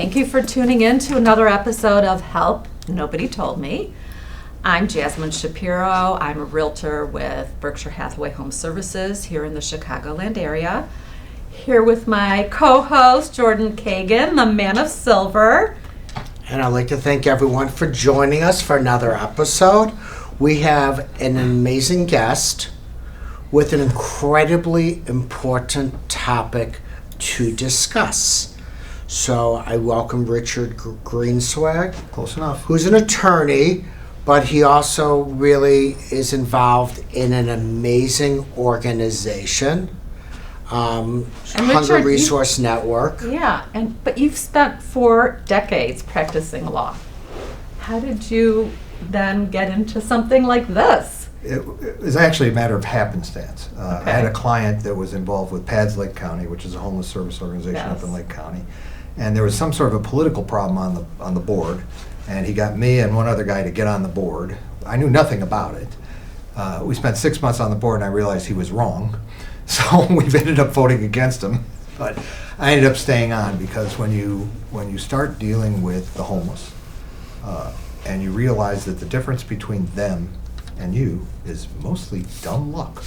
Thank you for tuning in to another episode of Help Nobody Told Me. I'm Jasmine Shapiro. I'm a realtor with Berkshire Hathaway Home Services here in the Chicagoland area. Here with my co-host, Jordan Kagan, the man of silver. And I'd like to thank everyone for joining us for another episode. We have an amazing guest with an incredibly important topic to discuss. So I welcome Richard Greenswag. Close enough. Who's an attorney, but he also really is involved in an amazing organization, Hunger Richard, Resource Network. Yeah, but you've spent 4 decades practicing law. How did you then get into something like this? It was actually a matter of happenstance. I had a client that was involved with PADS Lake County, which is a homeless service organization up in Lake County, and there was some sort of a political problem on the board, and he got me and one other guy to get on the board. I knew nothing about it. We spent 6 months on the board, and I realized he was wrong, so we've ended up voting against him. But I ended up staying on because when you start dealing with the homeless, and you realize that the difference between them and you is mostly dumb luck.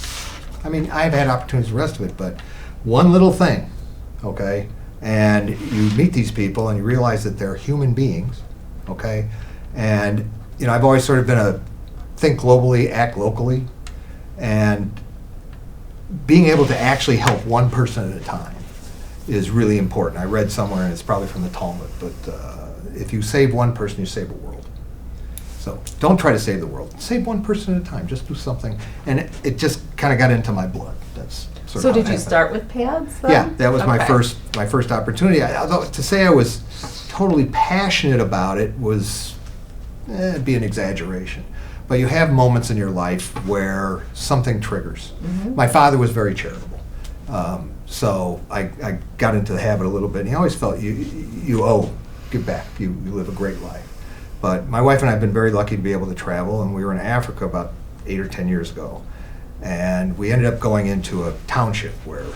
I mean, I've had opportunities, the rest of it, but one little thing, okay, and you meet these people and you realize that they're human beings, okay, and, you know, I've always sort of been a think globally, act locally, and being able to actually help one person at a time is really important. I read somewhere, and it's probably from the Talmud, but if you save one person, you save a world. So don't try to save the world. Save one person at a time. Just do something. And it just kind of got into my blood. That's sort So of did you start with PADS then? Yeah, that was my first opportunity. Although to say I was totally passionate about it was be an exaggeration. But you have moments in your life where something triggers. Mm-hmm. My father was very charitable. So I got into the habit a little bit. And he always felt you owe, give back. You live a great life. But my wife and I have been very lucky to be able to travel, and we were in Africa about 8 or 10 years ago. And we ended up going into a township where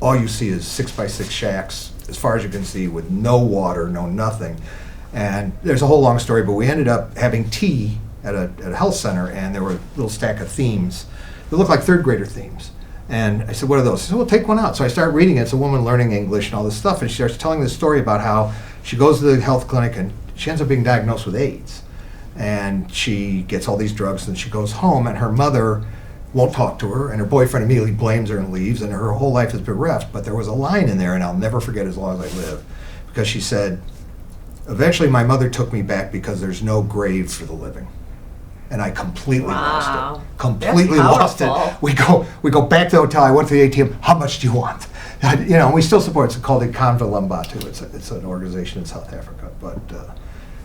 all you see is 6x6 shacks, as far as you can see, with no water, no nothing. And there's a whole long story, but we ended up having tea at a health center, and there were a little stack of themes that looked like third grader themes. And I said, what are those? She said, well, take one out. So I started reading it. It's a woman learning English and all this stuff, and she starts telling this story about how she goes to the health clinic and she ends up being diagnosed with AIDS, and she gets all these drugs, and she goes home, and her mother won't talk to her, and her boyfriend immediately blames her and leaves, and her whole life is bereft. But there was a line in there, and I'll never forget as long as I live, because she said, eventually my mother took me back because there's no grave for the living. And I completely lost it. Completely lost it. We go back to the hotel. I went to the ATM. How much do you want? You know, we still support. It's called the Conva Lumbatu. It's an organization in South Africa. But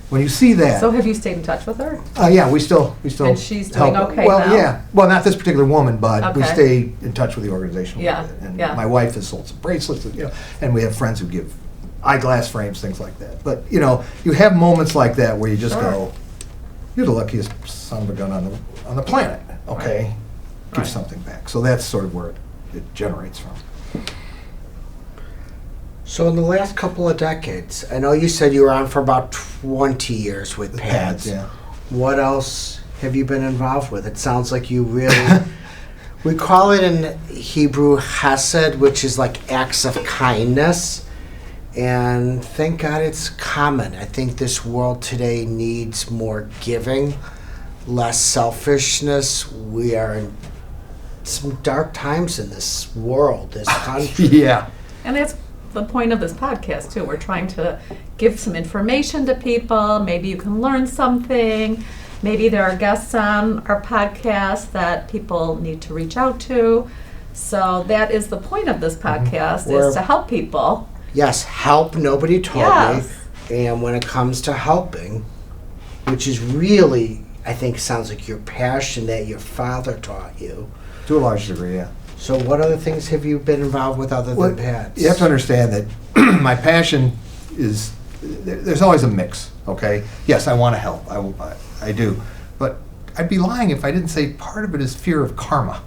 when you see that, So have you stayed in touch with her? yeah, we still. And she's doing help. okay well, now? yeah. Well, not this particular woman, but we Okay. stay in touch with the organization. Yeah, A little bit. And yeah. my wife has sold some bracelets, you know, and we have friends who give eyeglass frames, things like that. But you know, you have moments like that where you just go, you're the luckiest son of a gun on the planet. Okay, give Right. something back. So that's sort of where it generates from. So in the last couple of decades, I know you said you were on for about 20 years with PADS. Yeah. What else have you been involved with? It sounds like you really, we call it in Hebrew chesed, which is like acts of kindness. And thank God it's common. I think this world today needs more giving, less selfishness. We are in some dark times in this world, this country. Yeah. And that's the point of this podcast too. We're trying to give some information to people. Maybe you can learn something. Maybe there are guests on our podcast that people need to reach out to. So that is the point of this podcast, is to help people. Yes, help nobody told Yes. me. And when it comes to helping, which is really, I think, sounds like your passion that your father taught you. To a large degree, yeah. So what other things have you been involved with other than PADS? You have to understand that my passion is, there's always a mix, okay? Yes, I want to help, I do. But I'd be lying if I didn't say part of it is fear of karma.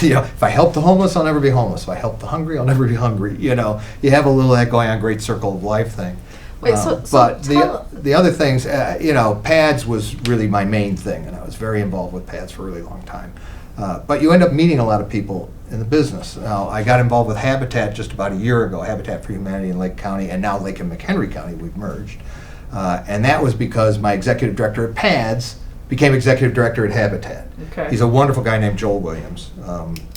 You know, if I help the homeless, I'll never be homeless. If I help the hungry, I'll never be hungry. You know, you have a little of that going on, great circle of life thing. Wait, so but tell- the other things, PADS was really my main thing, and I was very involved with PADS for a really long time. But you end up meeting a lot of people in the business. Now, I got involved with Habitat just about a year ago, Habitat for Humanity in Lake County, and now Lake and McHenry County, we've merged. And that was because my executive director at PADS became executive director at Habitat. Okay. He's a wonderful guy named Joel Williams.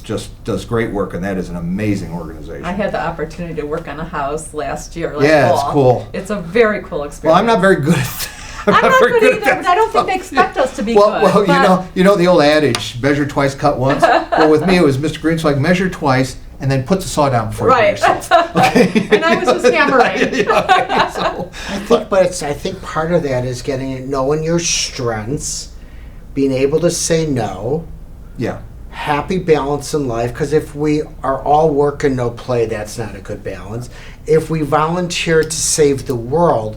Just does great work, and that is an amazing organization. I had the opportunity to work on a house last year. Yeah, it's fall. cool. It's a very cool experience. Well, I'm not very good at that. I'm not very good either, at but I don't think they stuff. expect us to be Well, good. well, you know the old adage, measure twice, cut once. Well, with me, it was Mr. Greenswag, measure twice, and then put the saw down before Right. you do yourself. Okay. And I was just hammering. Yeah, so, I think part of that is knowing your strengths, being able to say no, yeah. happy balance in life, because if we are all work and no play, that's not a good balance. If we volunteer to save the world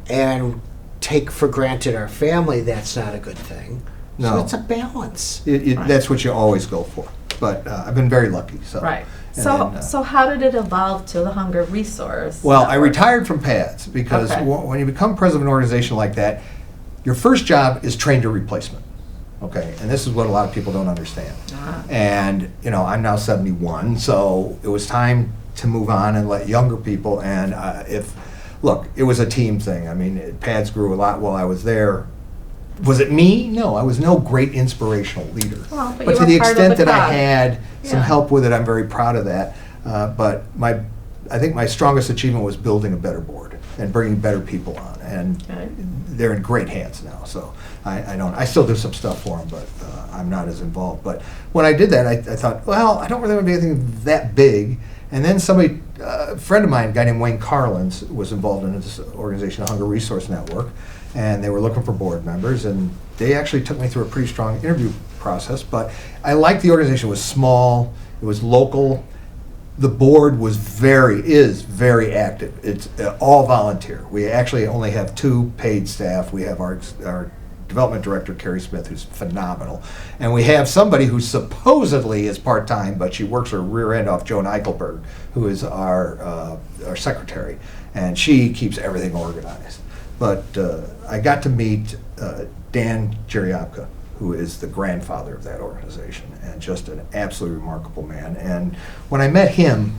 and take for granted our family, that's not a good thing. No. So it's a balance. Right. That's what you always go for. But I've been very lucky. So. Right. And So, then, so how did it evolve to the Hunger Resource? Well, I Network? retired from PADS because Okay. when you become president of an organization like that, your first job is train your replacement. Okay, and this is what a lot of people don't understand. Ah. And I'm now 71, so it was time to move on and let younger people. And it was a team thing. I mean, PADS grew a lot while I was there. Was it me? No, I was no great inspirational leader. Well, but but you to were the part of extent the that I crowd. had some Yeah. help with it, I'm very proud of that. But I think my strongest achievement was building a better board and bringing better people on, and Okay. they're in great hands now. So I still do some stuff for them, but I'm not as involved. But when I did that, I thought, well, I don't really want to do anything that big. And then a friend of mine, a guy named Wayne Carlins, was involved in this organization, the Hunger Resource Network, and they were looking for board members, and they actually took me through a pretty strong interview process. But I liked the organization. It was small, it was local. The board is very active. It's all volunteer. We actually only have 2 paid staff. We have our development director, Carrie Smith, who's phenomenal. And we have somebody who supposedly is part-time, but she works her rear end off, Joan Eichelberg, who is our secretary. And she keeps everything organized. But I got to meet Dan Jeriopka, who is the grandfather of that organization, and just an absolutely remarkable man. And when I met him,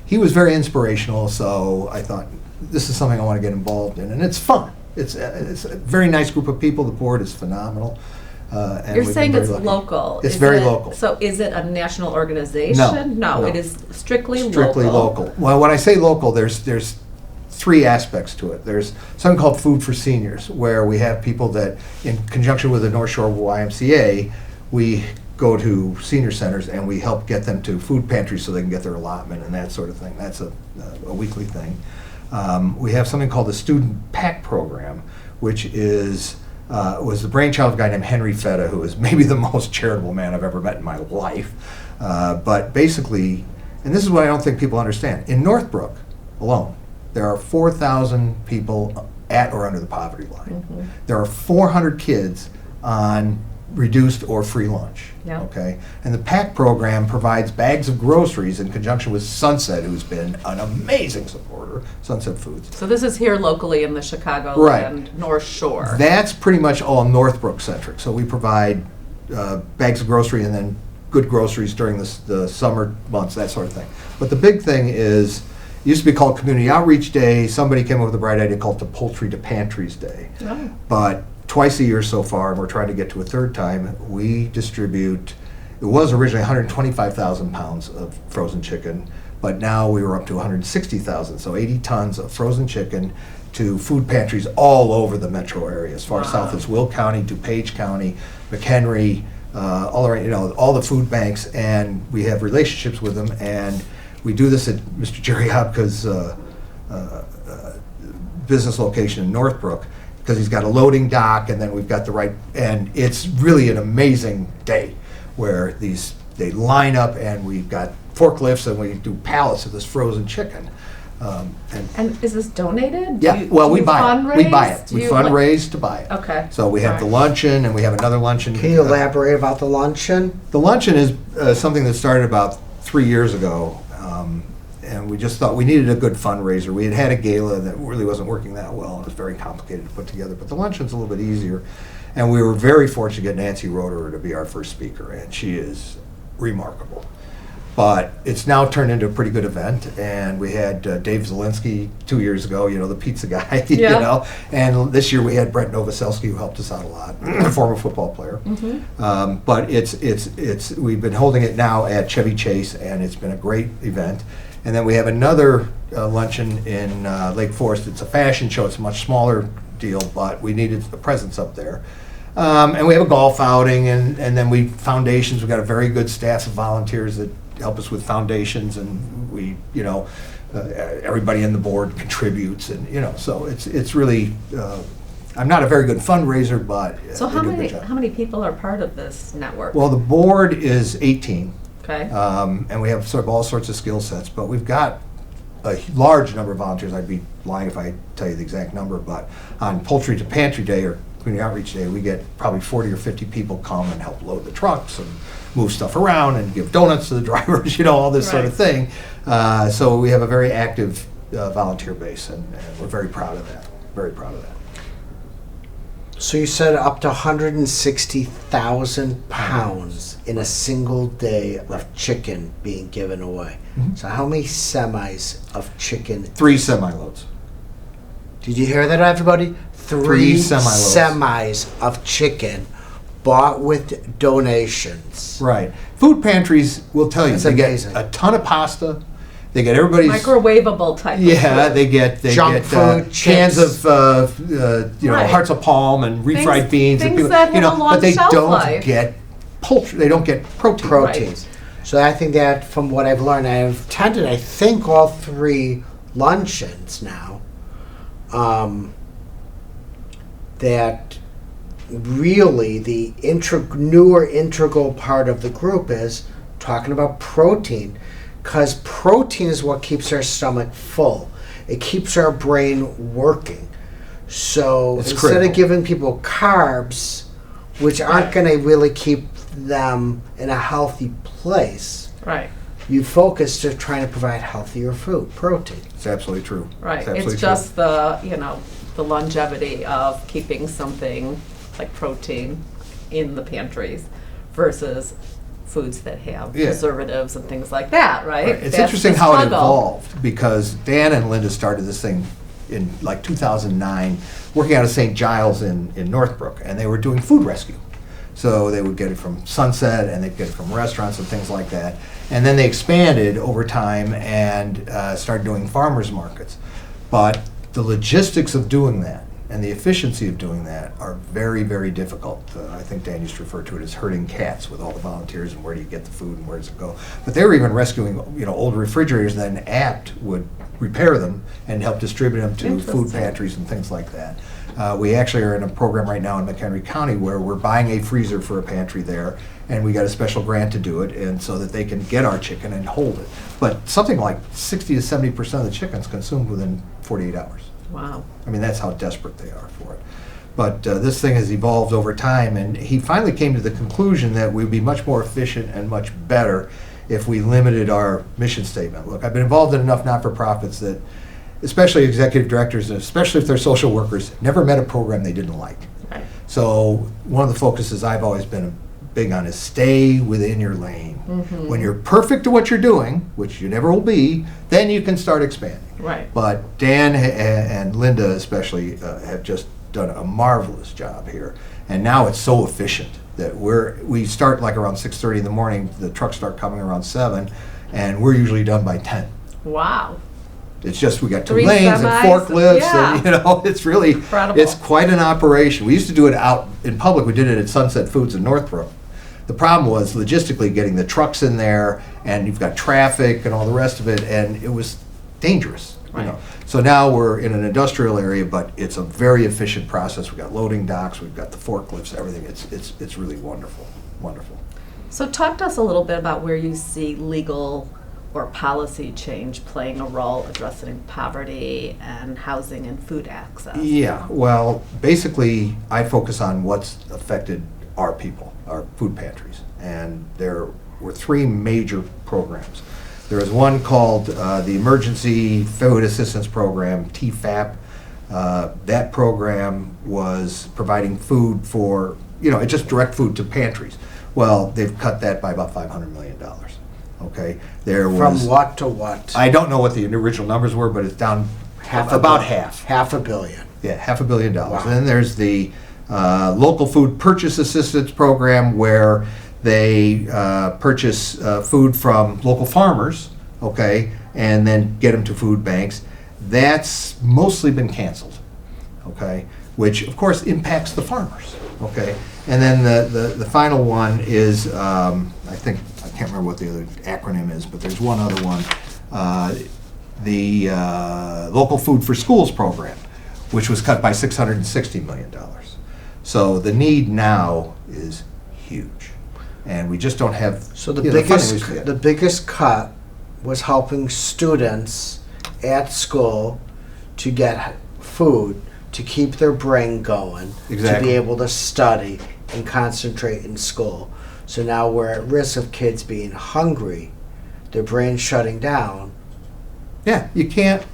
he was very inspirational, so I thought, this is something I want to get involved in, and it's fun. It's a very nice group of people. The board is phenomenal. And You're we've saying been it's very lucky. local. It's Is very it- local. So is it a national organization? No. it is strictly local. Strictly local. Well, when I say local, there's 3 aspects to it. There's something called Food for Seniors, where we have people that, in conjunction with the North Shore YMCA, we go to senior centers and we help get them to food pantries so they can get their allotment and that sort of thing. That's a weekly thing. We have something called the Student PAC Program, which was the brainchild of a guy named Henry Feta, who is maybe the most charitable man I've ever met in my life. But basically, and this is what I don't think people understand, in Northbrook alone, there are 4,000 people at or under the poverty line. Mm-hmm. There are 400 kids on reduced or free lunch. Yeah. Okay, and the PAC program provides bags of groceries in conjunction with Sunset, who's been an amazing supporter, Sunset Foods. So this is here locally in the Chicago Right. and North Shore. That's pretty much all Northbrook centric. So we provide bags of grocery and then good groceries during the summer months, that sort of thing. But the big thing is, it used to be called Community Outreach Day. Somebody came up with a bright idea called the Poultry to Pantries Day. Oh. But twice a year so far, and we're trying to get to a third time, we distribute, it was originally 125,000 pounds of frozen chicken, but now we were up to 160,000, so 80 tons of frozen chicken to food pantries all over the metro area, as far south as Will County, DuPage County, McHenry, all around, all the food banks, and we have relationships with them, and we do this at Mr. Jerry Hopka's business location in Northbrook, because he's got a loading dock, and then we've got and it's really an amazing day where they line up, and we've got forklifts, and we do pallets of this frozen chicken. And is this donated? Yeah, well, we buy it. We buy it. Do We you, fundraise to buy it. Okay. So we have the Alright. luncheon, and we have another luncheon. Can you elaborate about the luncheon? The luncheon is something that started about 3 years ago, and we just thought we needed a good fundraiser. We had a gala that really wasn't working that well, and it was very complicated to put together, but the luncheon's a little bit easier. And we were very fortunate to get Nancy Roederer to be our first speaker, and she is remarkable. But it's now turned into a pretty good event, and we had Dave Zielinski 2 years ago, the pizza guy, and this year we had Brent Novoselsky, who helped us out a lot, a former football player. But we've been holding it now at Chevy Chase, and it's been a great event. And then we have another luncheon in Lake Forest. It's a fashion show. It's a much smaller deal, but we needed a presence up there. And we have a golf outing, and then foundations. We've got a very good staff of volunteers that help us with foundations, and we, everybody in the board contributes, and so it's really. I'm not a very good fundraiser, but so how many people are part of this network? Well, the board is 18. Okay. And we have sort of all sorts of skill sets, but we've got a large number of volunteers. I'd be lying if I tell you the exact number, but on Poultry to Pantry Day or Community Outreach Day, we get probably 40 or 50 people come and help load the trucks and move stuff around and give donuts to the drivers, all this sort of thing. So we have a very active volunteer base, and we're very proud of that. Very proud of that. So you said up to 160,000 pounds in a single day of chicken being given away. So how many semis of chicken? 3 semi-loads. Did you hear that, everybody? 3 semis of chicken bought with donations. Right. Food pantries will tell you, That's they amazing. get a ton of pasta. They get everybody's Microwavable type. Yeah, of food. they get Junk food, cans chips. of Right. hearts of palm and refried beans. things and that have a long but they shelf don't life. get poultry. They don't get protein. Proteins. So I think that from what I've learned, I've attended, I think, all 3 luncheons now. That really the newer integral part of the group is talking about protein, because protein is what keeps our stomach full. It keeps our brain working. So It's instead critical. of giving people carbs, which aren't going to really keep them in a healthy place, Right. you focus to trying to provide healthier food, protein. It's absolutely true. Right. absolutely It's true. just the longevity of keeping something like protein in the pantries versus foods that have preservatives and things like that, right? Right. It's That's interesting the how it struggle. evolved, because Dan and Linda started this thing in like 2009, working out of St. Giles in Northbrook, and they were doing food rescue. So they would get it from Sunset, and they'd get it from restaurants and things like that. And then they expanded over time and started doing farmers markets. But the logistics of doing that and the efficiency of doing that are very, very difficult. I think Dan used to refer to it as herding cats with all the volunteers, and where do you get the food and where does it go. But they were even rescuing old refrigerators, and then APT would repair them and help distribute them to food Interesting. pantries and things like that. We actually are in a program right now in McHenry County where we're buying a freezer for a pantry there, and we got a special grant to do it, and so that they can get our chicken and hold it. But something like 60 to 70% of the chicken's consumed within 48 hours. Wow. I mean, that's how desperate they are for it. But this thing has evolved over time, and he finally came to the conclusion that we'd be much more efficient and much better if we limited our mission statement. Look, I've been involved in enough not-for-profits that, especially executive directors, and especially if they're social workers, never met a program they didn't like. Right. So one of the focuses I've always been big on is stay within your lane. When you're perfect at what you're doing, which you never will be, then you can start expanding. Right. But Dan and Linda especially have just done a marvelous job here. And now it's so efficient that we start like around 6:30 in the morning, the trucks start coming around 7, and we're usually done by 10. Wow. It's just, we got 2 3 lanes and semis, forklifts, yeah. and it's really, Incredible. it's quite an operation. We used to do it out in public. We did it at Sunset Foods in Northbrook. The problem was logistically getting the trucks in there, and you've got traffic and all the rest of it, and it was dangerous. Right. So now we're in an industrial area, but it's a very efficient process. We've got loading docks, we've got the forklifts, everything. It's really wonderful, wonderful. So talk to us a little bit about where you see legal or policy change playing a role addressing poverty and housing and food access. Yeah, well, basically, I focus on what's affected our people, our food pantries. And there were 3 major programs. There was one called the Emergency Food Assistance Program, TFAP. That program was providing food for, it's just direct food to pantries. Well, they've cut that by about $500 million. Okay, there was. From what to what? I don't know what the original numbers were, but it's down about half. $500 million. Yeah, $500 million. Wow. And then there's the Local Food Purchase Assistance Program, where they purchase food from local farmers, okay, and then get them to food banks. That's mostly been canceled, okay, which of course impacts the farmers, okay. And then the final one is, I can't remember what the other acronym is, but there's one other one, the Local Food for Schools program, which was cut by $660 million. So the need now is huge, and we just don't have. So the biggest cut was helping students at school to get food to keep their brain going, to Exactly. be able to study and concentrate in school. So now we're at risk of kids being hungry, their brain shutting down. Yeah, you can't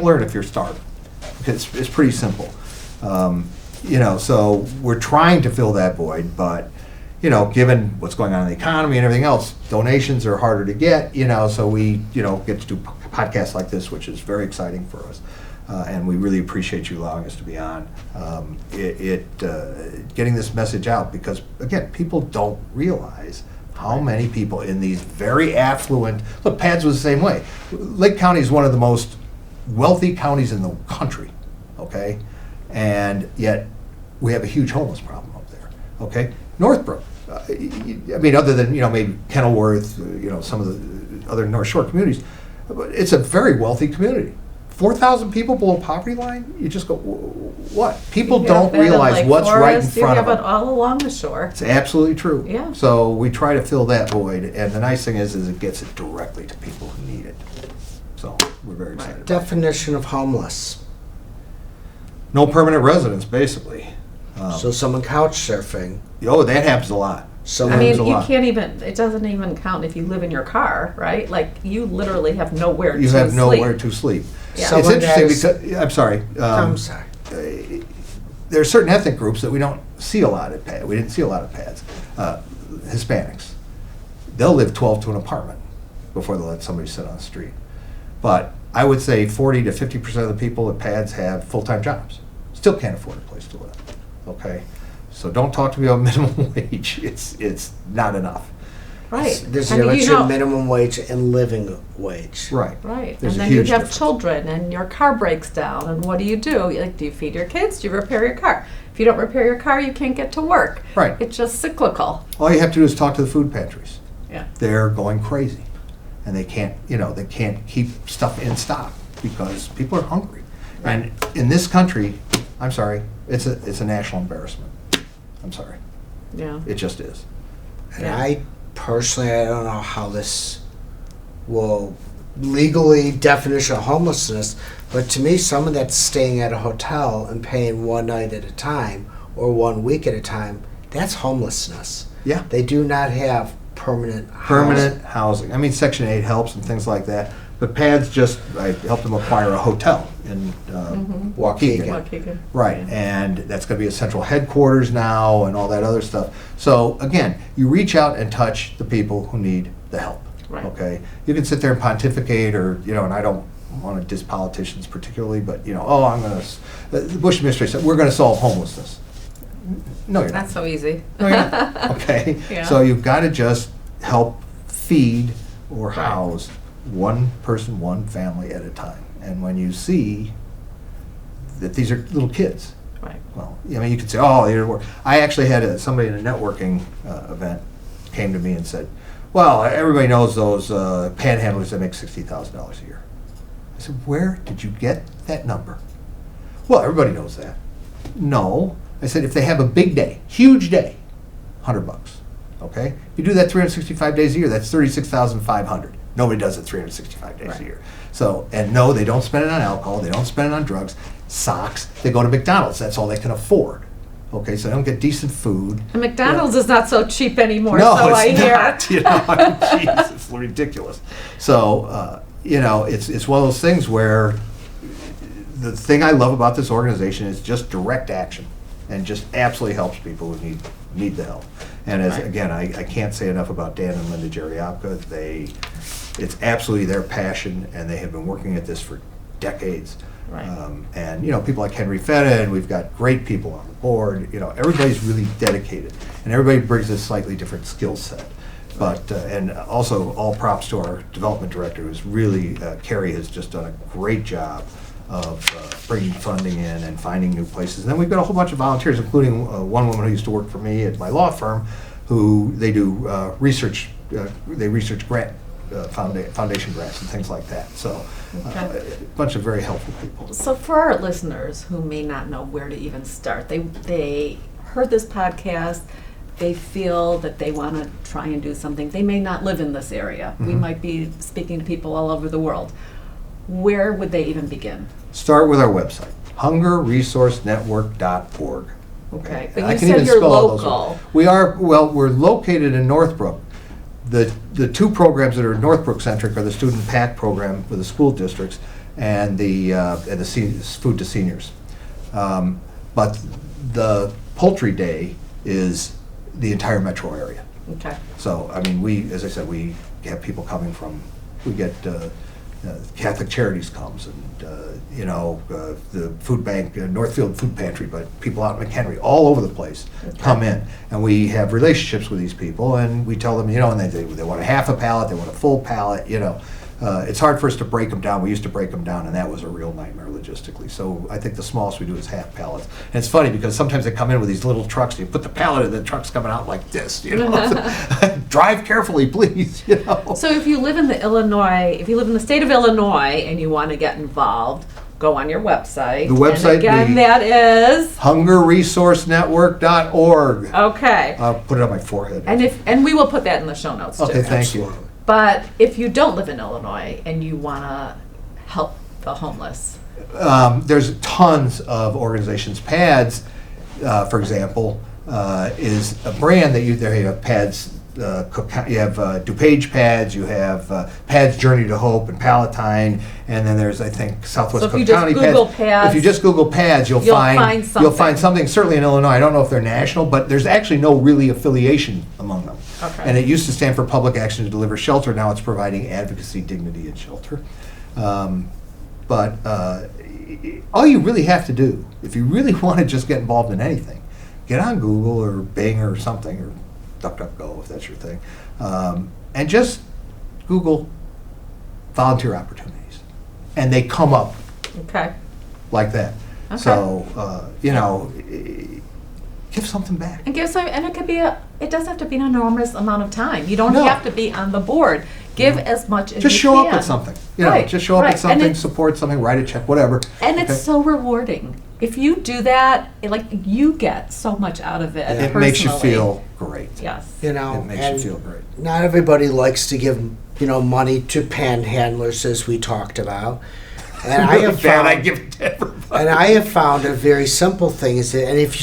learn if you're starving. It's pretty simple. So we're trying to fill that void, but given what's going on in the economy and everything else, donations are harder to get. So we get to do podcasts like this, which is very exciting for us, and we really appreciate you allowing us to be on. Getting this message out, because again, people don't realize how many people in these very affluent. Look, Pads was the same way. Lake County is one of the most wealthy counties in the country, okay? And yet we have a huge homeless problem up there, okay? Northbrook, other than, maybe Kenilworth, some of the other North Shore communities, but it's a very wealthy community. 4,000 people below poverty line, you just go, what? People don't realize what's right in front of them. You have it all along the shore. It's absolutely true. Yeah. So we try to fill that void, and the nice thing is it gets it directly to people who need it. So we're very excited about it. Definition of homeless. No permanent residence, basically. So someone couch surfing. Oh, that happens a lot. Someone You can't even, it doesn't even count if you live in your car, right? Like, you literally have nowhere to sleep. You have nowhere to sleep. Yeah. It's interesting because, I'm sorry. I'm sorry. There are certain ethnic groups that we don't see a lot at PADS. We didn't see a lot of PADS. Hispanics. They'll live 12 to an apartment before they'll let somebody sit on the street. But I would say 40 to 50% of the people at PADS have full-time jobs. Still can't afford a place to live, okay? So don't talk to me about minimum wage. It's not enough. Right. There's a And difference between minimum wage and living wage. Right. Right. There's And a then you huge have difference. children and your car breaks down, and what do? Like, do you feed your kids? Do you repair your car? If you don't repair your car, you can't get to work. Right. It's just cyclical. All you have to do is talk to the food pantries. Yeah. They're going crazy, and they can't keep stuff in stock because people are hungry. And in this country, I'm sorry, it's a national embarrassment. I'm sorry, Yeah. it just is. And Yeah. I don't know how this will legally definition of homelessness, but to me, someone that's staying at a hotel and paying one night at a time or 1 week at a time, that's homelessness. Yeah. They do not have permanent housing. Housing. I mean, Section 8 helps and things like that. But PADS I helped them acquire a hotel in Waukegan. Waukegan. Right, and that's going to be a central headquarters now and all that other stuff. So again, you reach out and touch the people who need the help. Right. Okay, you can sit there and pontificate, or and I don't want to diss politicians particularly, but I'm going to. The Bush administration said we're going to solve homelessness. No, you're not. Not so easy. No, you're not. Okay, Yeah. so you've got to just help feed or Right. house one person, one family at a time. And when you see that these are little kids, Right. well, I mean, you could say, oh, they're work. I actually had somebody in a networking event came to me and said, well, everybody knows those panhandlers that make $60,000 a year. I said, where did you get that number? Well, everybody knows that. No. I said, if they have a big day, huge day, $100. Okay? You do that 365 days a year, that's $36,500. Nobody does it 365 days Right. a year. So, and no, they don't spend it on alcohol, they don't spend it on drugs, socks, they go to McDonald's, that's all they can afford. Okay, so they don't get decent food. And McDonald's is not so cheap anymore, No, so I it's hear. not. I mean, Jesus. It's ridiculous. So, it's one of those things where the thing I love about this organization is just direct action and just absolutely helps people who need the help. And again, I can't say enough about Dan and Linda Jeriopka. It's absolutely their passion, and they have been working at this for decades. Right. And people like Henry Fetta, and we've got great people on the board. Everybody's really dedicated, and everybody brings a slightly different skill set. But and also all props to our development director, who's really Carrie has just done a great job of bringing funding in and finding new places. And then we've got a whole bunch of volunteers, including one woman who used to work for me at my law firm, who they do research. They research grant. Foundation grants and things like that. So a bunch of very helpful people. So for our listeners who may not know where to even start, they heard this podcast, they feel that they want to try and do something. They may not live in this area. We might be speaking to people all over the world. Where would they even begin? Start with our website, hungerresourcenetwork.org. Okay, but you said you're local. We're located in Northbrook. The two programs that are Northbrook centric are the student PAC program for the school districts and the food to seniors. But the poultry day is the entire metro area. Okay. So as I said, we have people coming from. We get Catholic Charities comes, and the food bank, Northfield Food Pantry, but people out in McHenry, all over the place come in, and we have relationships with these people, and we tell them, and they want a half a pallet, they want a full pallet, It's hard for us to break them down. We used to break them down, and that was a real nightmare logistically. So I think the smallest we do is half pallets. And it's funny because sometimes they come in with these little trucks, and you put the pallet in, the truck's coming out like this, Drive carefully, please, So if you live in the state of Illinois and you want to get involved, go on your website. The website, and again, that is hungerresourcenetwork.org. Okay. I'll put it on my forehead. And we will put that in the show notes too. Okay, thank you. But if you don't live in Illinois and you want to help the homeless, there's tons of organizations. PADS, for example, is a brand that you have PADS. You have DuPage PADS, you have PADS Journey to Hope and Palatine, and then there's, I think, Southwest Cook County PADS. If you just Google PADS, you'll find something. Certainly in Illinois, I don't know if they're national, but there's actually no really affiliation among them. Okay. And it used to stand for Public Action to Deliver Shelter. Now it's providing advocacy, dignity, and shelter. But all you really have to do, if you really want to just get involved in anything, get on Google or Bing or something, or DuckDuckGo, if that's your thing, and just Google volunteer opportunities, and they come up like that. Okay. So, give something back. and it could be it doesn't have to be an enormous amount of time. You don't No. have to be on the board. Give as much as Just you show can. up at something. Right, Just show up right. at something, And support something, write a check, whatever. And it's Okay? so rewarding. If you do that, you get so much out of it. It makes you feel great. Yes. It makes you feel great. Not everybody likes to give, money to panhandlers, as we talked about. And I have found, I give it to everybody. and I have found a very simple thing is that, and if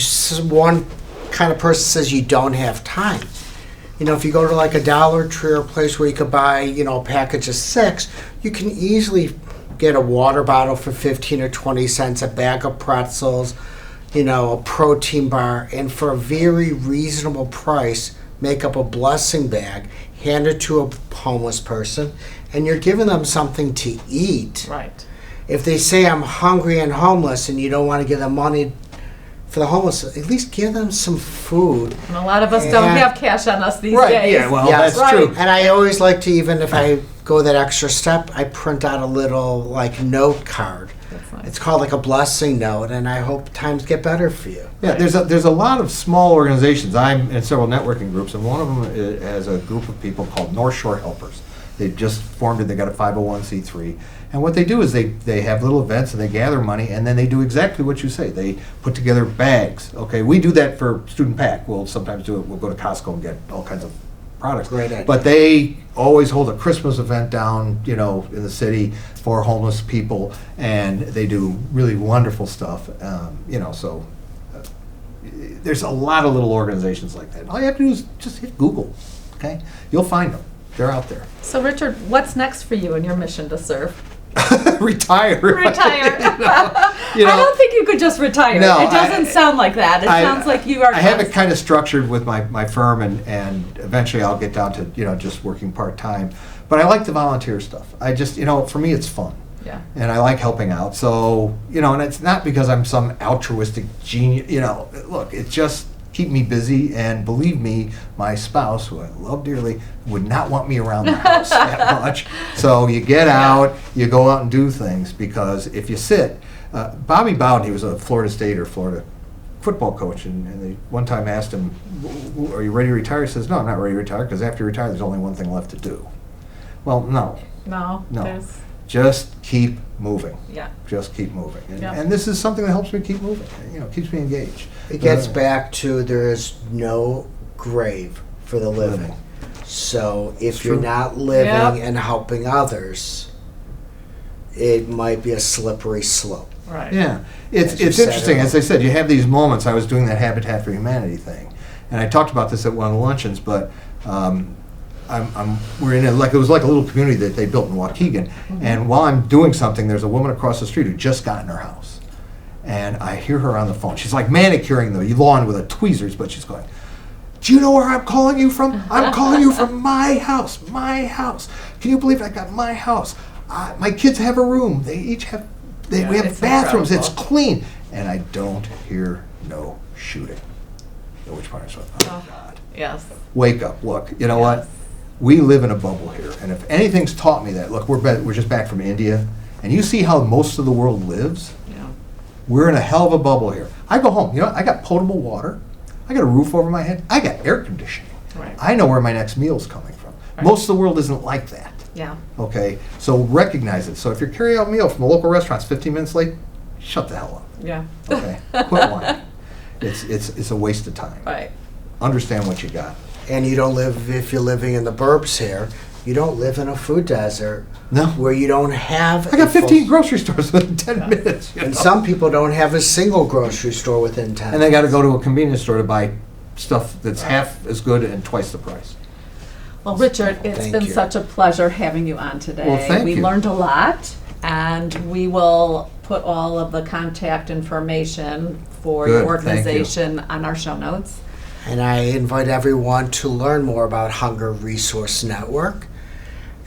one kind of person says you don't have time, if you go to like a Dollar Tree or a place where you could buy, a package of 6, you can easily get a water bottle for 15 or 20 cents, a bag of pretzels, a protein bar, and for a very reasonable price, make up a blessing bag, hand it to a homeless person, and you're giving them something to eat. Right. If they say I'm hungry and homeless and you don't want to give them money for the homeless, at least give them some food. And a lot of us don't have cash on us these days. Yeah, well, Yes. that's true. And I always like to, even if I go that extra step, I print out a little note card. That's nice. It's called like a blessing note, and I hope times get better for you. Yeah, there's a lot of small organizations. I'm in several networking groups, and one of them has a group of people called North Shore Helpers. They just formed it. They got a 501c3, and what they do is they have little events and they gather money, and then they do exactly what you say. They put together bags. Okay, we do that for Student PAC. We'll sometimes do it. We'll go to Costco and get all kinds of products. Great idea. But they always hold a Christmas event down, in the city for homeless people, and they do really wonderful stuff. So there's a lot of little organizations like that. All you have to do is just hit Google. Okay, you'll find them. They're out there. So, Richard, what's next for you in your mission to serve? Retire. Retire. You know, I don't think you could just retire. No, It doesn't sound like that. It sounds like you are. I have it kind of structured with my firm, and eventually I'll get down to, just working part-time. But I like the volunteer stuff. I just, for me it's fun. Yeah. And I like helping out. So, and it's not because I'm some altruistic genius, look, it's just keep me busy, and believe me, my spouse, who I love dearly, would not want me around the house that much. So you get out, you go out and do things, because if you sit, Bobby Bowden, he was a Florida State or Florida football coach, and they one time asked him, are you ready to retire? He says, no, I'm not ready to retire, because after you retire, there's only one thing left to do. Well, no. There's, just keep moving. Yeah. Just keep moving. Yeah. And this is something that helps me keep moving, keeps me engaged. It gets back to there is no grave for the living. So if you're true. not living Yep. and helping others, it might be a slippery slope. right. Yeah, it's As you said interesting. As I earlier. said, you have these moments. I was doing that Habitat for Humanity thing, and I talked about this at one of the luncheons. But we're in it was like a little community that they built in Waukegan. And while I'm doing something, there's a woman across the street who just got in her house, and I hear her on the phone. She's like manicuring the lawn with a tweezers, but she's going, do you know where I'm calling you from? I'm calling you from my house. My house. Can you believe I got my house? My kids have a room. They each have. We have it's bathrooms. incredible. It's clean, and I don't hear no shooting. At which point I thought, oh God, Yes. wake up! Look, you know Yes. what? We live in a bubble here, and if anything's taught me that, look, we're just back from India, and you see how most of the world lives. Yeah. We're in a hell of a bubble here. I go home. I got potable water. I got a roof over my head. I got air conditioning. Right. I know where my next meal's coming from. Right. Most of the world isn't like that. Yeah. Okay, so recognize it. So if your carry-out meal from a local restaurant's 15 minutes late, shut the hell up. Yeah. Okay, quit whining. It's a waste of time. Right. Understand what you got. And you don't live, if you're living in the burbs here, you don't live in a food desert No, where you don't have. I got a full- 15 grocery stores within 10 minutes. And some people don't have a single grocery store within 10. and they got to go to a convenience store to buy stuff that's half as good and twice the price. Well, Richard, it's Thank been you. such a pleasure having you on today. Well, thank we you. learned a lot, and we will put all of the contact information for your Good, thank you. organization on our show notes. And I invite everyone to learn more about Hunger Resource Network.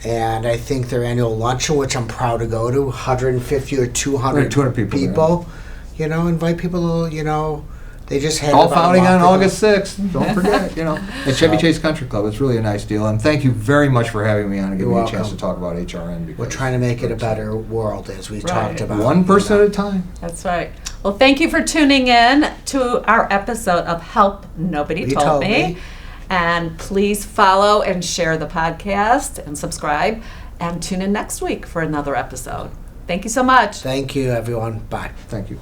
And I think their annual luncheon, which I'm proud to go to, 150 or 200, 200 people, invite people to, they just had Golf about a outing on month ago. August 6th. Don't forget, at Chevy Chase Country Club. It's really a nice deal. And thank you very much for having me on and giving You're me a chance welcome. to talk about HRN. Because We're trying to make it a better world, as we Right. talked about. one person at a time. That's right. Well, thank you for tuning in to our episode of Help Nobody You Told told Me. me. And please follow and share the podcast and subscribe. And tune in next week for another episode. Thank you so much. Thank you, everyone. Bye. Thank you.